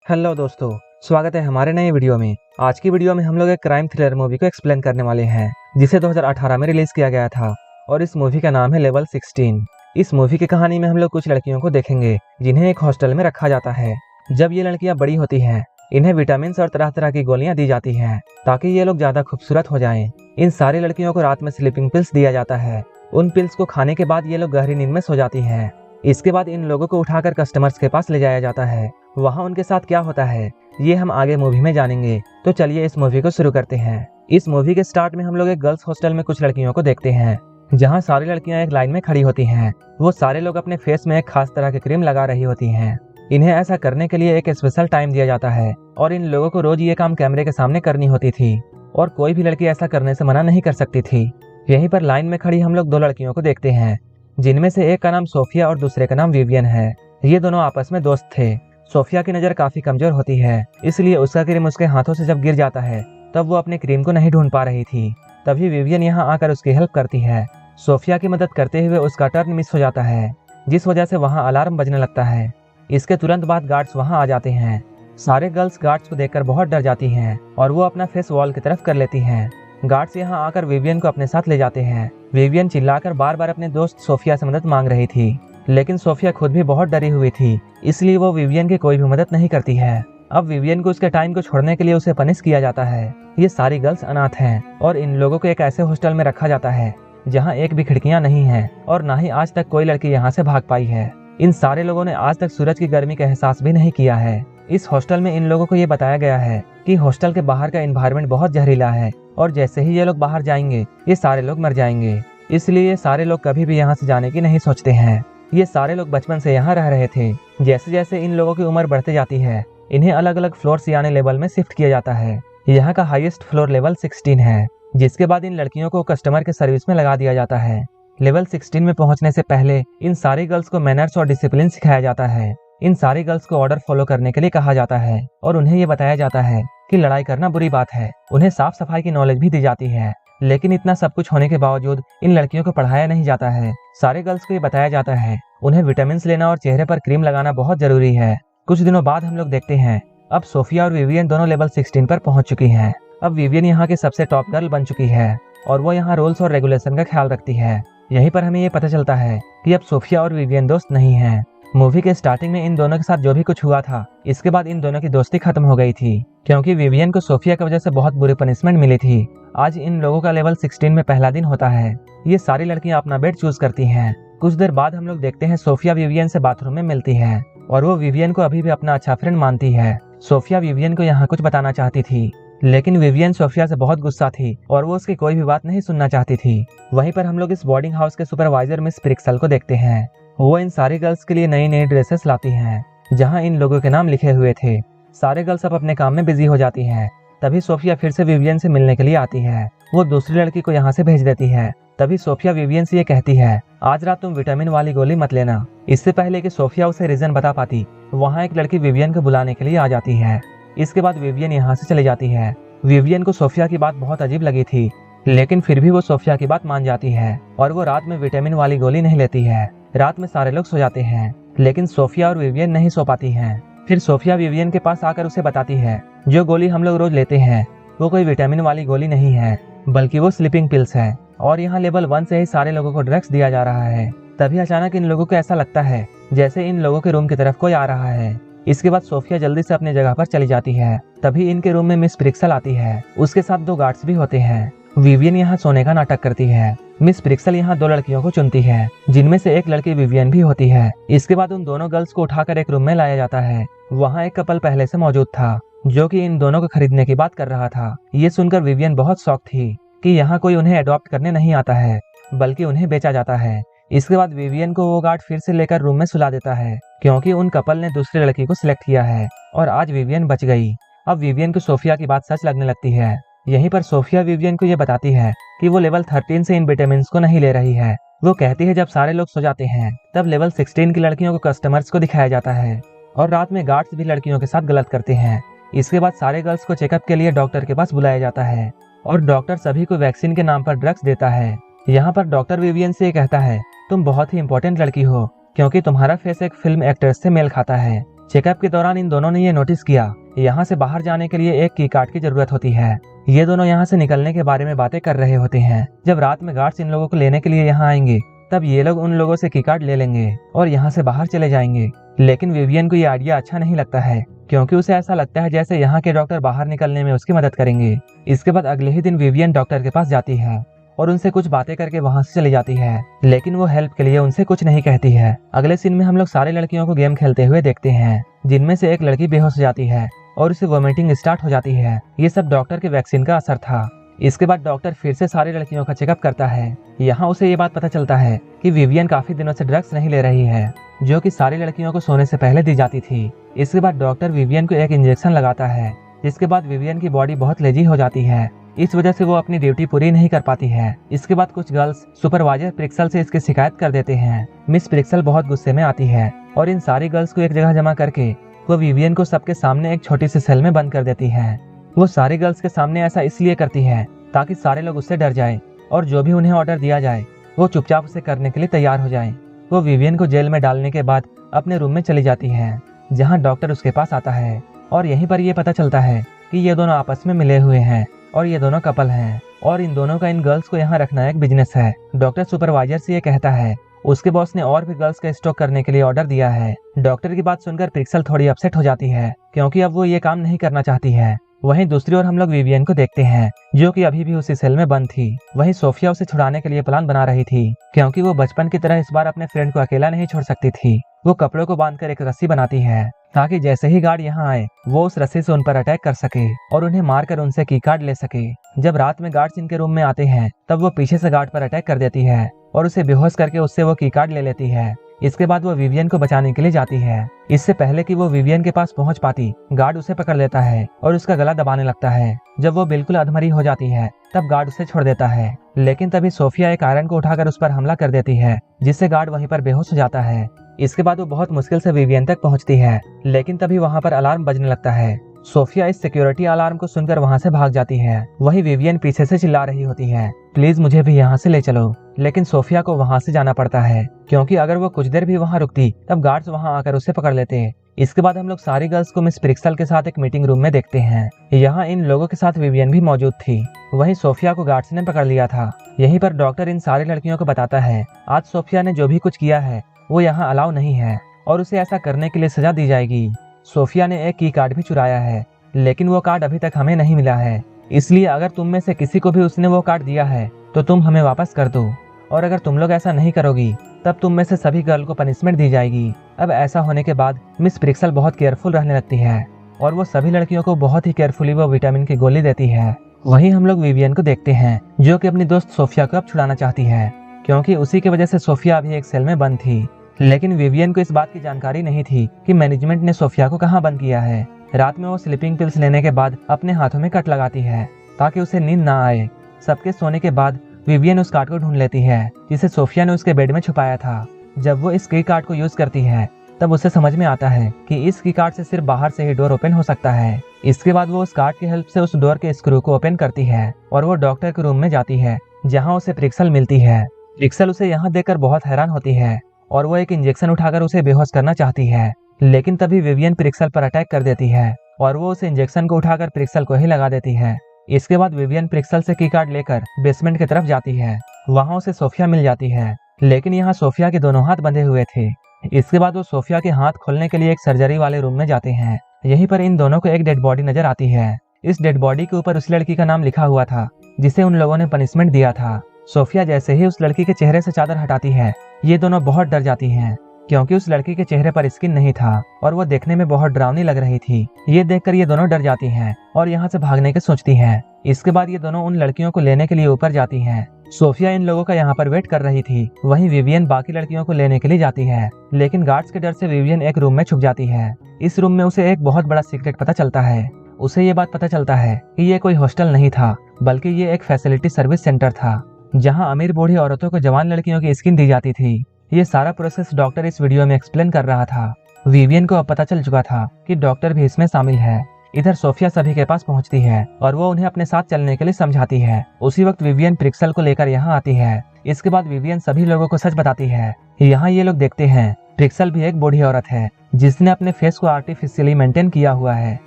Hello दोस्तों, स्वागत है हमारे नए वीडियो में। आज की वीडियो में हम लोग एक क्राइम थ्रिलर मूवी को एक्सप्लेन करने वाले हैं, जिसे 2018 में रिलीज किया गया था और इस मूवी का नाम है लेवल 16। इस मूवी की कहानी में हम लोग कुछ लड़कियों को देखेंगे जिन्हें एक हॉस्टल में रखा जाता है। जब ये लड़कियां बड़ी होती हैं, इन्हें विटामिन और तरह तरह की गोलियां दी जाती हैं ताकि ये लोग ज्यादा खूबसूरत हो जाएं। इन सारी लड़कियों को रात में स्लीपिंग पिल्स दिया जाता है। उन पिल्स को खाने के बाद ये लोग गहरी नींद में सो जाती हैं। इसके बाद इन लोगों को उठाकर कस्टमर्स के पास ले जाया जाता है। वहाँ उनके साथ क्या होता है ये हम आगे मूवी में जानेंगे। तो चलिए इस मूवी को शुरू करते हैं। इस मूवी के स्टार्ट में हम लोग एक गर्ल्स हॉस्टल में कुछ लड़कियों को देखते हैं, जहाँ सारी लड़कियां एक लाइन में खड़ी होती हैं। वो सारे लोग अपने फेस में एक खास तरह की क्रीम लगा रही होती हैं। इन्हें ऐसा करने के लिए एक स्पेशल टाइम दिया जाता है और इन लोगों को रोज ये काम कैमरे के सामने करनी होती थी और कोई भी लड़की ऐसा करने से मना नहीं कर सकती थी। यहीं पर लाइन में खड़ी हम लोग दो लड़कियों को देखते हैं, जिनमें से एक का नाम सोफिया और दूसरे का नाम विवियन है। ये दोनों आपस में दोस्त थे। सोफिया की नज़र काफी कमजोर होती है, इसलिए उसका क्रीम उसके हाथों से जब गिर जाता है तब वो अपने क्रीम को नहीं ढूंढ पा रही थी। तभी विवियन यहाँ आकर उसकी हेल्प करती है। सोफिया की मदद करते हुए उसका टर्न मिस हो जाता है, जिस वजह से वहाँ अलार्म बजने लगता है। इसके तुरंत बाद गार्ड्स वहाँ आ जाते हैं। सारे गर्ल्स गार्ड्स को देखकर बहुत डर जाती हैं और वो अपना फेस वॉल की तरफ कर लेती हैं। गार्ड्स यहाँ आकर विवियन को अपने साथ ले जाते हैं। विवियन चिल्लाकर बार बार अपने दोस्त सोफिया से मदद मांग रही थी, लेकिन सोफिया खुद भी बहुत डरी हुई थी, इसलिए वो विवियन की कोई भी मदद नहीं करती है। अब विवियन को उसके टाइम को छोड़ने के लिए उसे पनिश किया जाता है। ये सारी गर्ल्स अनाथ हैं और इन लोगों को एक ऐसे हॉस्टल में रखा जाता है जहाँ एक भी खिड़कियां नहीं है और ना ही आज तक कोई लड़की यहाँ से भाग पाई है। इन सारे लोगों ने आज तक सूरज की गर्मी का एहसास भी नहीं किया है। इस हॉस्टल में इन लोगों को ये बताया गया है कि हॉस्टल के बाहर का एनवायरनमेंट बहुत जहरीला है और जैसे ही ये लोग बाहर जाएंगे ये सारे लोग मर जाएंगे, इसलिए ये सारे लोग कभी भी यहाँ से जाने की नहीं सोचते हैं। ये सारे लोग बचपन से यहाँ रह रहे थे। जैसे जैसे इन लोगों की उम्र बढ़ती जाती है, इन्हें अलग अलग फ्लोर्स यानी लेवल में शिफ्ट किया जाता है। यहाँ का हाईएस्ट फ्लोर लेवल 16 है, जिसके बाद इन लड़कियों को कस्टमर के सर्विस में लगा दिया जाता है। लेवल 16 में पहुंचने से पहले इन सारी गर्ल्स को मैनर्स और डिसिप्लिन सिखाया जाता है। इन सारी गर्ल्स को ऑर्डर फॉलो करने के लिए कहा जाता है और उन्हें ये बताया जाता है कि लड़ाई करना बुरी बात है। उन्हें साफ सफाई की नॉलेज भी दी जाती है, लेकिन इतना सब कुछ होने के बावजूद इन लड़कियों को पढ़ाया नहीं जाता है। सारे गर्ल्स को ये बताया जाता है उन्हें विटामिन लेना और चेहरे पर क्रीम लगाना बहुत जरूरी है। कुछ दिनों बाद हम लोग देखते हैं अब सोफिया और विवियन दोनों लेवल 16 पर पहुंच चुकी हैं। अब विवियन यहाँ की सबसे टॉप गर्ल बन चुकी है और वो यहाँ रूल्स और रेगुलेशन का ख्याल रखती है। यहीं पर हमें ये पता चलता है कि अब सोफिया और विवियन दोस्त नहीं हैं। मूवी के स्टार्टिंग में इन दोनों के साथ जो भी कुछ हुआ था, इसके बाद इन दोनों की दोस्ती खत्म हो गई थी, क्योंकि विवियन को सोफिया की वजह से बहुत बुरी पनिशमेंट मिली थी। आज इन लोगों का लेवल 16 में पहला दिन होता है। ये सारी लड़कियां अपना बेड चूज करती हैं। कुछ देर बाद हम लोग देखते हैं सोफिया विवियन से बाथरूम में मिलती है और वो विवियन को अभी भी अपना अच्छा फ्रेंड मानती है। सोफिया विवियन को यहाँ कुछ बताना चाहती थी, लेकिन विवियन सोफिया से बहुत गुस्सा थी और वो उसकी कोई भी बात नहीं सुनना चाहती थी। वहीं पर हम लोग इस बोर्डिंग हाउस के सुपरवाइजर मिस प्रिक्सल को देखते हैं। वो इन सारी गर्ल्स के लिए नई नई ड्रेसेस लाती हैं, जहाँ इन लोगों के नाम लिखे हुए थे। सारे गर्ल्स अब अपने काम में बिजी हो जाती हैं। तभी सोफिया फिर से विवियन से मिलने के लिए आती है। वो दूसरी लड़की को यहाँ से भेज देती है। तभी सोफिया विवियन से ये कहती है, आज रात तुम विटामिन वाली गोली मत लेना। इससे पहले कि सोफिया उसे रीजन बता पाती, वहाँ एक लड़की विवियन को बुलाने के लिए आ जाती है। इसके बाद विवियन यहाँ से चली जाती है। विवियन को सोफिया की बात बहुत अजीब लगी थी, लेकिन फिर भी वो सोफिया की बात मान जाती है और वो रात में विटामिन वाली गोली नहीं लेती है। रात में सारे लोग सो जाते हैं, लेकिन सोफिया और विवियन नहीं सो पाती हैं। फिर सोफिया विवियन के पास आकर उसे बताती है, जो गोली हम लोग रोज लेते हैं वो कोई विटामिन वाली गोली नहीं है, बल्कि वो स्लीपिंग पिल्स है और यहाँ लेवल 1 से ही सारे लोगों को ड्रग्स दिया जा रहा है। तभी अचानक इन लोगों को ऐसा लगता है जैसे इन लोगों के रूम की तरफ कोई आ रहा है। इसके बाद सोफिया जल्दी से अपनी जगह पर चली जाती है। तभी इनके रूम में मिस प्रिक्सल आती है। उसके साथ दो गार्ड्स भी होते हैं। विवियन यहाँ सोने का नाटक करती है। मिस प्रिक्सल यहाँ दो लड़कियों को चुनती है, जिनमें से एक लड़की विवियन भी होती है। इसके बाद उन दोनों गर्ल्स को उठाकर एक रूम में लाया जाता है। वहाँ एक कपल पहले से मौजूद था, जो कि इन दोनों को खरीदने की बात कर रहा था। ये सुनकर विवियन बहुत शॉक थी कि यहाँ कोई उन्हें अडॉप्ट करने नहीं आता है, बल्कि उन्हें बेचा जाता है। इसके बाद विवियन को वो गार्ड फिर से लेकर रूम में सुला देता है, क्योंकि उन कपल ने दूसरी लड़की को सिलेक्ट किया है और आज विवियन बच गई। अब विवियन को सोफिया की बात सच लगने लगती है। यहीं पर सोफिया विवियन को ये बताती है कि वो लेवल 13 से इन विटामिन को नहीं ले रही है। वो कहती है जब सारे लोग सो जाते हैं तब लेवल 16 की लड़कियों को कस्टमर्स को दिखाया जाता है और रात में गार्ड्स भी लड़कियों के साथ गलत करते हैं। इसके बाद सारे गर्ल्स को चेकअप के लिए डॉक्टर के पास बुलाया जाता है और डॉक्टर सभी को वैक्सीन के नाम पर ड्रग्स देता है। यहाँ पर डॉक्टर विवियन से कहता है, तुम बहुत ही इंपॉर्टेंट लड़की हो, क्योंकि तुम्हारा फेस एक फिल्म एक्ट्रेस से मेल खाता है। चेकअप के दौरान इन दोनों ने ये नोटिस किया, यहाँ से बाहर जाने के लिए एक की कार्ड की जरूरत होती है। ये दोनों यहाँ से निकलने के बारे में बातें कर रहे होते हैं। जब रात में गार्ड्स इन लोगों को लेने के लिए यहाँ आएंगे, तब ये लोग उन लोगों से की कार्ड ले लेंगे और यहाँ से बाहर चले जाएंगे। लेकिन विवियन को ये आइडिया अच्छा नहीं लगता है, क्योंकि उसे ऐसा लगता है जैसे यहाँ के डॉक्टर बाहर निकलने में उसकी मदद करेंगे। इसके बाद अगले ही दिन विवियन डॉक्टर के पास जाती है और उनसे कुछ बातें करके वहाँ से चली जाती है, लेकिन वो हेल्प के लिए उनसे कुछ नहीं कहती है। अगले सीन में हम लोग सारे लड़कियों को गेम खेलते हुए देखते हैं, जिनमें से एक लड़की बेहोश हो जाती है और उसे वोमिटिंग स्टार्ट हो जाती है। ये सब डॉक्टर के वैक्सीन का असर था। इसके बाद डॉक्टर फिर से सारी लड़कियों का चेकअप करता है। यहाँ उसे ये बात पता चलता है कि विवियन काफी दिनों से ड्रग्स नहीं ले रही है, जो कि सारी लड़कियों को सोने से पहले दी जाती थी। इसके बाद डॉक्टर विवियन को एक इंजेक्शन लगाता है, जिसके बाद विवियन की बॉडी बहुत लेजी हो जाती है। इस वजह से वो अपनी ड्यूटी पूरी नहीं कर पाती है। इसके बाद कुछ गर्ल्स सुपरवाइजर प्रिक्सल से इसकी शिकायत कर देते हैं। मिस प्रिक्सल बहुत गुस्से में आती है और इन सारी गर्ल्स को एक जगह जमा करके वो विवियन को सबके सामने एक छोटी सी सेल में बंद कर देती है। वो सारी गर्ल्स के सामने ऐसा इसलिए करती है ताकि सारे लोग उससे डर जाएं और जो भी उन्हें ऑर्डर दिया जाए वो चुपचाप उसे करने के लिए तैयार हो जाएं। वो विवियन को जेल में डालने के बाद अपने रूम में चली जाती है, जहाँ डॉक्टर उसके पास आता है और यहीं पर ये पता चलता है कि ये दोनों आपस में मिले हुए हैं और ये दोनों कपल हैं और इन दोनों का इन गर्ल्स को यहाँ रखना एक बिजनेस है। डॉक्टर सुपरवाइजर से ये कहता है उसके बॉस ने और भी गर्ल्स का स्टॉक करने के लिए ऑर्डर दिया है। डॉक्टर की बात सुनकर प्रिक्सल थोड़ी अपसेट हो जाती है, क्योंकि अब वो ये काम नहीं करना चाहती है। वहीं दूसरी ओर हम लोग विवियन को देखते हैं, जो कि अभी भी उसी सेल में बंद थी। वहीं सोफिया उसे छुड़ाने के लिए प्लान बना रही थी, क्योंकि वो बचपन की तरह इस बार अपने फ्रेंड को अकेला नहीं छोड़ सकती थी। वो कपड़ों को बांधकर एक रस्सी बनाती है ताकि जैसे ही गार्ड यहाँ आए वो उस रस्सी से उन पर अटैक कर सके और उन्हें मारकर उनसे की कार्ड ले सके। जब रात में गार्ड्स इनके रूम में आते हैं, तब वो पीछे से गार्ड पर अटैक कर देती है और उसे बेहोश करके उससे वो की कार्ड ले लेती है। इसके बाद वो विवियन को बचाने के लिए जाती है। इससे पहले कि वो विवियन के पास पहुंच पाती, गार्ड उसे पकड़ लेता है और उसका गला दबाने लगता है। जब वो बिल्कुल अधमरी हो जाती है, तब गार्ड उसे छोड़ देता है, लेकिन तभी सोफिया एक आयरन को उठाकर उस पर हमला कर देती है, जिससे गार्ड वहीं पर बेहोश हो जाता है। इसके बाद वो बहुत मुश्किल से विवियन तक पहुंचती है, लेकिन तभी वहाँ पर अलार्म बजने लगता है। सोफिया इस सिक्योरिटी अलार्म को सुनकर वहाँ से भाग जाती है। वहीं विवियन पीछे से चिल्ला रही होती है, प्लीज मुझे भी यहाँ से ले चलो। लेकिन सोफिया को वहाँ से जाना पड़ता है, क्योंकि अगर वो कुछ देर भी वहाँ रुकती तब गार्ड्स वहाँ आकर उसे पकड़ लेते। इसके बाद हम लोग सारी गर्ल्स को मिस प्रिक्सल के साथ एक मीटिंग रूम में देखते हैं। यहाँ इन लोगों के साथ विवियन भी मौजूद थी। वहीं सोफिया को गार्ड्स ने पकड़ लिया था। यहीं पर डॉक्टर इन सारी लड़कियों को बताता है आज सोफिया ने जो भी कुछ किया है वो यहाँ अलाउ नहीं है और उसे ऐसा करने के लिए सजा दी जाएगी। सोफिया ने एक की कार्ड भी चुराया है, लेकिन वो कार्ड अभी तक हमें नहीं मिला है, इसलिए अगर तुम में से किसी को भी उसने वो कार्ड दिया है तो तुम हमें वापस कर दो, और अगर तुम लोग ऐसा नहीं करोगी तब तुम में से सभी गर्ल को पनिशमेंट दी जाएगी। अब ऐसा होने के बाद मिस प्रिक्सल बहुत केयरफुल रहने लगती है और वो सभी लड़कियों को बहुत ही केयरफुली वो विटामिन की गोली देती है। वहीं हम लोग विवियन को देखते हैं, जो कि अपनी दोस्त सोफिया को अब छुड़ाना चाहती है, क्योंकि उसी की वजह से सोफिया अभी एक सेल में बंद थी। लेकिन विवियन को इस बात की जानकारी नहीं थी कि मैनेजमेंट ने सोफिया को कहाँ बंद किया है। रात में वो स्लीपिंग पिल्स लेने के बाद अपने हाथों में कट लगाती है ताकि उसे नींद ना आए। सबके सोने के बाद विवियन उस कार्ड को ढूंढ लेती है जिसे सोफिया ने उसके बेड में छुपाया था। जब वो इस की कार्ड को यूज करती है तब उसे समझ में आता है कि इस की कार्ड से सिर्फ बाहर से ही डोर ओपन हो सकता है। इसके बाद वो उस कार्ड की हेल्प से उस डोर के स्क्रू को ओपन करती है और वो डॉक्टर के रूम में जाती है, जहाँ उसे प्रिक्सल मिलती है। प्रिक्सल उसे यहाँ देखकर बहुत हैरान होती है और वो एक इंजेक्शन उठाकर उसे बेहोश करना चाहती है, लेकिन तभी विवियन प्रिक्सल पर अटैक कर देती है और वो उस इंजेक्शन को उठाकर प्रिक्सल को ही लगा देती है। इसके बाद विवियन प्रिक्सल से की कार्ड लेकर बेसमेंट की तरफ जाती है। वहाँ उसे सोफिया मिल जाती है, लेकिन यहाँ सोफिया के दोनों हाथ बंधे हुए थे। इसके बाद वो सोफिया के हाथ खोलने के लिए एक सर्जरी वाले रूम में जाते हैं। यहीं पर इन दोनों को एक डेड बॉडी नजर आती है। इस डेड बॉडी के ऊपर उस लड़की का नाम लिखा हुआ था जिसे उन लोगों ने पनिशमेंट दिया था। सोफिया जैसे ही उस लड़की के चेहरे से चादर हटाती है, ये दोनों बहुत डर जाती हैं, क्योंकि उस लड़की के चेहरे पर स्किन नहीं था और वो देखने में बहुत डरावनी लग रही थी। ये देखकर ये दोनों डर जाती हैं और यहाँ से भागने की सोचती हैं। इसके बाद ये दोनों उन लड़कियों को लेने के लिए ऊपर जाती हैं। सोफिया इन लोगों का यहाँ पर वेट कर रही थी। वहीं विवियन बाकी लड़कियों को लेने के लिए जाती है, लेकिन गार्ड्स के डर से विवियन एक रूम में छुप जाती है। इस रूम में उसे एक बहुत बड़ा सीक्रेट पता चलता है। उसे ये बात पता चलता है कि ये कोई हॉस्टल नहीं था, बल्कि ये एक फैसिलिटी सर्विस सेंटर था, जहाँ अमीर बूढ़ी औरतों को जवान लड़कियों की स्किन दी जाती थी। ये सारा प्रोसेस डॉक्टर इस वीडियो में एक्सप्लेन कर रहा था। विवियन को अब पता चल चुका था कि डॉक्टर भी इसमें शामिल है। इधर सोफिया सभी के पास पहुंचती है और वो उन्हें अपने साथ चलने के लिए समझाती है। उसी वक्त विवियन प्रिक्सल को लेकर यहाँ आती है। इसके बाद विवियन सभी लोगों को सच बताती है। यहाँ ये लोग देखते हैं प्रिक्सल भी एक बूढ़ी औरत है जिसने अपने फेस को आर्टिफिशियली मेंटेन किया हुआ है।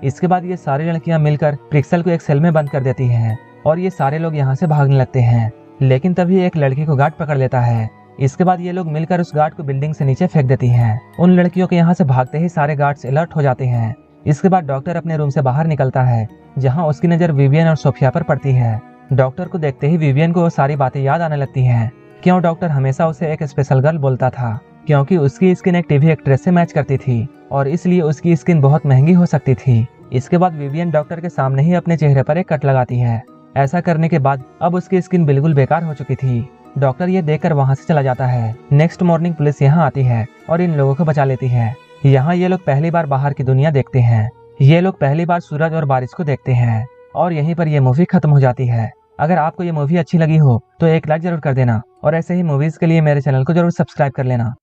इसके बाद ये सारी लड़कियां मिलकर प्रिक्सल को एक सेल में बंद कर देती हैं और ये सारे लोग यहाँ से भागने लगते हैं। लेकिन तभी एक लड़की को गार्ड पकड़ लेता है। इसके बाद ये लोग मिलकर उस गार्ड को बिल्डिंग से नीचे फेंक देती हैं। उन लड़कियों के यहाँ से भागते ही सारे गार्ड्स अलर्ट हो जाते हैं। इसके बाद डॉक्टर अपने रूम से बाहर निकलता है जहाँ उसकी नजर विवियन और सोफिया पर पड़ती है। डॉक्टर को देखते ही विवियन को वो सारी बातें याद आने लगती हैं। क्यों डॉक्टर हमेशा उसे एक स्पेशल गर्ल बोलता था, क्योंकि उसकी स्किन एक टीवी एक्ट्रेस से मैच करती थी और इसलिए उसकी स्किन बहुत महंगी हो सकती थी। इसके बाद विवियन डॉक्टर के सामने ही अपने चेहरे पर एक कट लगाती है। ऐसा करने के बाद अब उसकी स्किन बिल्कुल बेकार हो चुकी थी। डॉक्टर ये देखकर वहाँ से चला जाता है। नेक्स्ट मॉर्निंग पुलिस यहाँ आती है और इन लोगों को बचा लेती है। यहाँ ये लोग पहली बार बाहर की दुनिया देखते हैं। ये लोग पहली बार सूरज और बारिश को देखते हैं और यहीं पर ये मूवी खत्म हो जाती है। अगर आपको ये मूवी अच्छी लगी हो तो एक लाइक जरूर कर देना और ऐसे ही मूवीज के लिए मेरे चैनल को जरूर सब्सक्राइब कर लेना।